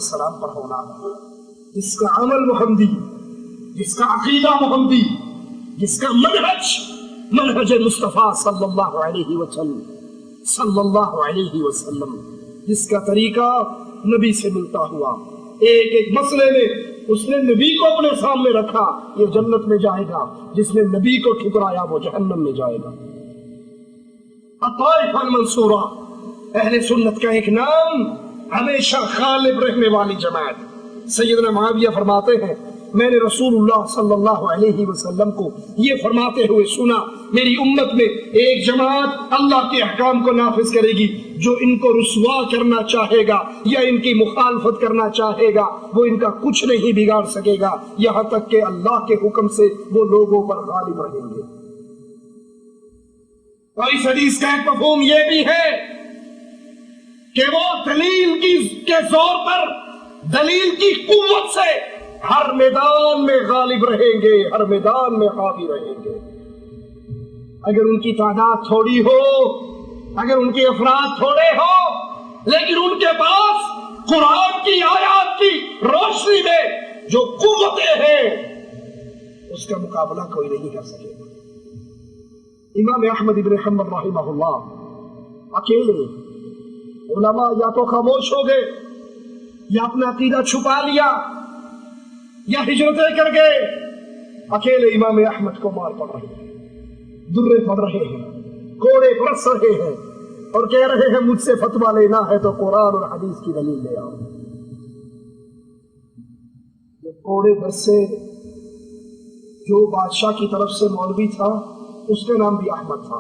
सलाम पर होना, जिसका अमल मोहम्मदी, जिसका अकीदा मोहम्मदी, जिसका मनहज मुस्तफ़ा सल्लल्लाहु अलैहि वसल्लम, जिसका तरीका नबी से मिलता हुआ, एक एक मसले में उसने नबी को अपने सामने रखा, ये जन्नत में जाएगा। जिसने नबी को ठुकराया वो जहन्नम में जाएगा। अताइफा मंसूरा, अहले सुन्नत का एक नाम, हमेशा गालिब रहने वाली जमात। सैयदना मुआविया फरमाते हैं, मैंने रसूलुल्लाह सल्लल्लाहु अलैहि वसल्लम को ये फरमाते हुए सुना, मेरी उम्मत में एक जमात अल्लाह के अहकाम को नाफिज करेगी, जो इनको रुसवा करना चाहेगा या इनकी मुखालफत करना चाहेगा वो इनका कुछ नहीं बिगाड़ सकेगा, यहाँ तक कि अल्लाह के हुक्म से वो लोगों पर गालिब रहेंगे। और इस हदीस का एक मफहूम ये भी है कि वो दलील के जोर पर, दलील की कुव्वत से हर मैदान में गालिब रहेंगे, हर मैदान में हावी रहेंगे। अगर उनकी तादाद थोड़ी हो, अगर उनके अफराद थोड़े हो, लेकिन उनके पास कुरान की आयत की रोशनी में जो कुव्वतें हैं उसका मुकाबला कोई नहीं कर सकेगा। इमाम अहमद इब्न हंबल रहमहुल्लाह अकेले, उलमा या तो खामोश हो गए या अपना अकीदा छुपा लिया या हिजरतें कर गए, अकेले इमाम अहमद को मार पड़ रहे हैं, दुर्रे पड़ रहे हैं, कोड़े बरस रहे हैं और कह रहे हैं मुझसे फतवा लेना है तो कुरान और हदीस की दलील ले आओ। ये कोड़े बरसे जो बादशाह की तरफ से मौलवी था उसका नाम भी अहमद था।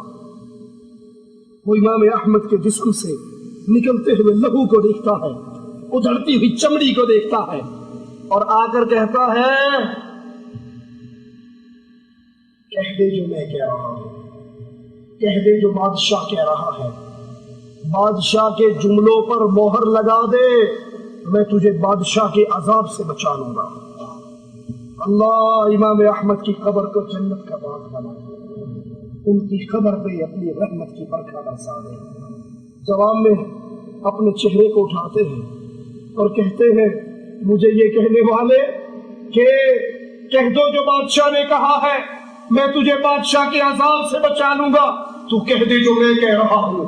वो इमाम अहमद के जिस्म से निकलते हुए लहू को देखता है, उधड़ती हुई चमड़ी को देखता है और आकर कहता है, कह दे जो मैं कह रहा हूं, कह दे जो बादशाह कह रहा है, बादशाह के जुमलों पर मोहर लगा दे, मैं तुझे बादशाह के अजाब से बचा लूंगा। अल्लाह इमाम अहमद की कब्र को जन्नत का बाग बना दे, उनकी कब्र पे अपनी रहमत की बरखा बरसा दे। जवाब में अपने चेहरे को उठाते हैं और कहते हैं, मुझे ये कहने वाले कि कह दो जो बादशाह ने कहा है, मैं तुझे बादशाह के अजाब से बचा लूंगा, तू कह दे जो मैं कह रहा हूँ,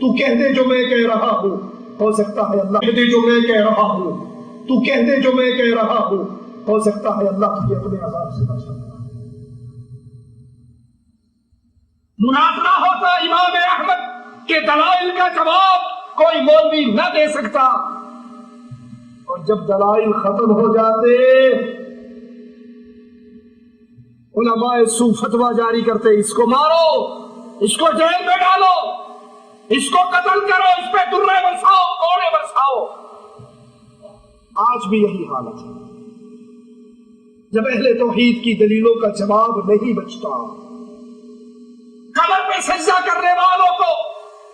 तू कह दे जो मैं कह रहा हूँ। हो सकता है अल्लाह कह दे जो मैं कह रहा हूँ, तू कह दे जो मैं कह रहा हूँ, हो सकता है अल्लाह तुझे अपने अजाब से बचा। मुनाजरा होता इमाम अहमद के दलाइल का जवाब कोई मौलवी न दे सकता, और जब दलाइल खत्म हो जाते उलमाए सू फतवा जारी करते, इसको मारो, इसको जेल में डालो, इसको कत्ल करो, इस पे दुर्रे बरसाओ, कोड़े बरसाओ। आज भी यही हालत है। जब अहले तौहीद की दलीलों का जवाब नहीं बचता, कब्र पे सजदा करने वालों को,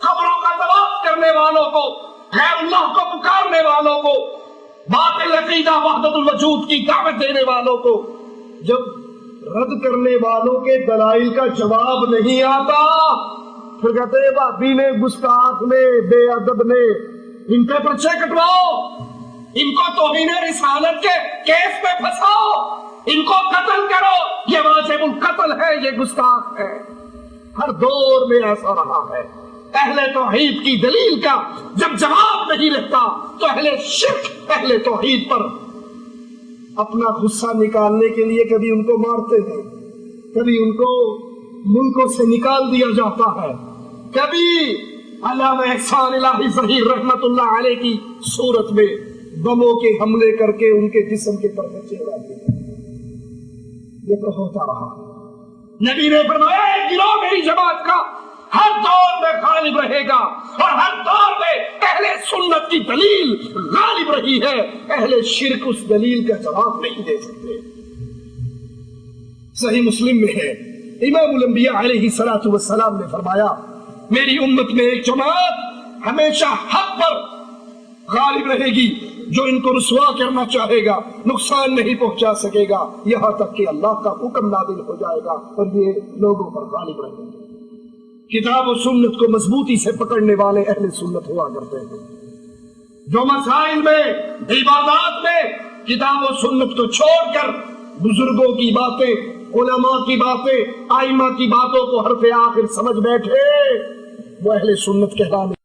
कब्रों का तवाफ करने वालों को, गैरुल्लाह को पुकारने वालों को, बातिल अकीदा वहदतुल वजूद की दावत देने वालों को जब रद्द करने वालों के दलाइल का जवाब नहीं आता, फिर कहते हैं भाभी ने, गुस्ताख ने, बेअदब ने, इनके पर्चे कटवाओ, इनको तौहीन रिसालत के केस में फंसाओ, इनको कत्ल करो, ये वाजिबुल कत्ल है, ये गुस्ताख है। हर दौर में ऐसा रहा है। अहले तौहीद की दलील का जब जवाब नहीं रहता तो अहले शिर्क अहले तौहीद पर अपना गुस्सा निकालने के लिए कभी उनको मारते हैं, कभी उनको मुल्कों से निकाल दिया जाता है, कभी अल्लामा एहसान इलाही ज़हीर रहमतुल्लाह अलैह की सूरत में बमों के हमले करके उनके जिस्म के परखचे उड़ाते हैं। ये तो होता रहा। नबी ने फरमाया, गिरोह मेरी जमात का हर दौर में गालिब रहेगा और हर दौर में अहले सुन्नत की दलील गालिब रही है। अहले शिर्क उस दलील का जवाब नहीं दे सकते। सही मुस्लिम में है, इमामुल अंबिया अलैहिस्सलातु वस्सलाम ने फरमाया, मेरी उम्मत में एक जमात हमेशा हक पर गालिब रहेगी, जो इनको रुसवा करना चाहेगा नुकसान नहीं पहुंचा सकेगा, यहाँ तक कि अल्लाह का हुक्म नादिल हो जाएगा और ये लोगों पर गालिब रहेंगे। किताब और सुन्नत को मजबूती से पकड़ने वाले अहले सुन्नत हुआ करते हैं। جو مسائل میں عبادات میں کتاب و سنت کو چھوڑ کر بزرگوں کی باتیں، علماء کی باتیں، ائمہ کی باتوں کو حرف آخر سمجھ بیٹھے وہ اہل سنت کہلانے